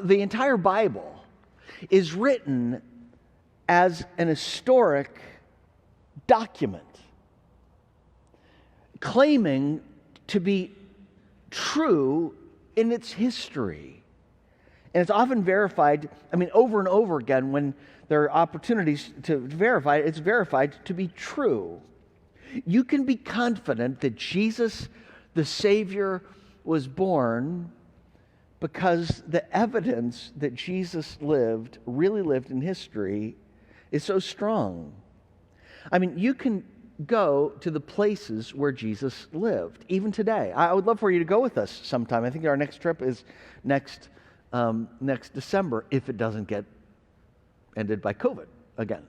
The entire Bible is written as an historic document, claiming to be true in its history. And it's often verified, over and over again when there are opportunities to verify it, it's verified to be true. You can be confident that Jesus, the Savior, was born because the evidence that Jesus really lived in history, is so strong. You can go to the places where Jesus lived, even today. I would love for you to go with us sometime. I think our next trip is next December, if it doesn't get ended by COVID again.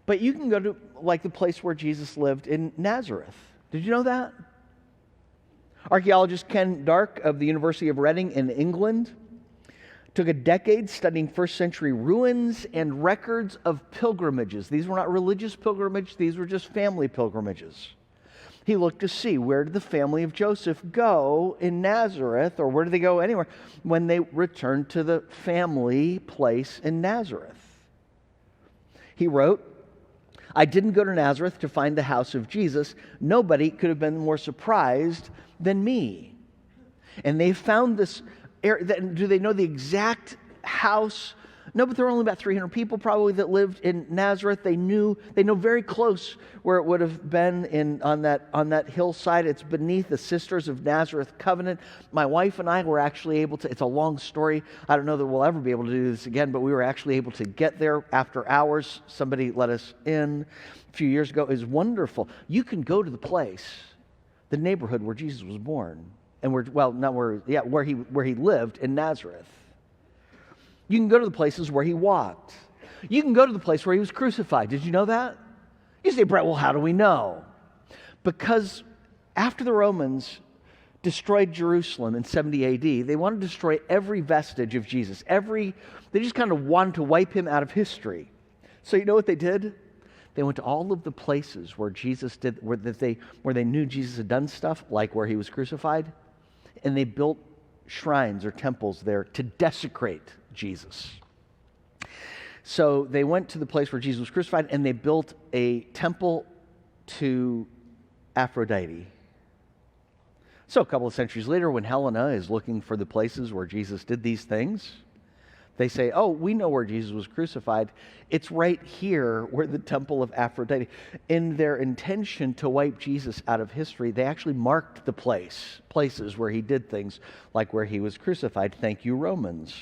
But you can go to the place where Jesus lived in Nazareth. Did you know that? Archaeologist Ken Dark of the University of Reading in England took a decade studying first century ruins and records of pilgrimages. These were not religious pilgrimages, these were just family pilgrimages. He looked to see, where did the family of Joseph go in Nazareth, or where did they go anywhere, when they returned to the family place in Nazareth. He wrote, "I didn't go to Nazareth to find the house of Jesus. Nobody could have been more surprised than me." And they found this area. Do they know the exact house? No, but there were only about 300 people probably that lived in Nazareth. They know very close where it would have been on that hillside. It's beneath the Sisters of Nazareth Covenant. My wife and I were actually able to, it's a long story. I don't know that we'll ever be able to do this again, but we were actually able to get there after hours. Somebody let us in a few years ago. It was wonderful. You can go to the place, the neighborhood where Jesus was born, and where he lived in Nazareth. You can go to the places where he walked. You can go to the place where he was crucified. Did you know that? You say, Brett, well, how do we know? Because after the Romans destroyed Jerusalem in 70 AD, they wanted to destroy every vestige of Jesus. They just kind of wanted to wipe him out of history. So you know what they did? They went to all of the places where where they knew Jesus had done stuff, like where he was crucified, and they built shrines or temples there to desecrate Jesus. So they went to the place where Jesus was crucified and they built a temple to Aphrodite. So a couple of centuries later, when Helena is looking for the places where Jesus did these things, they say, oh, we know where Jesus was crucified. It's right here where the temple of Aphrodite. In their intention to wipe Jesus out of history, they actually marked the places where he did things, like where he was crucified. Thank you, Romans.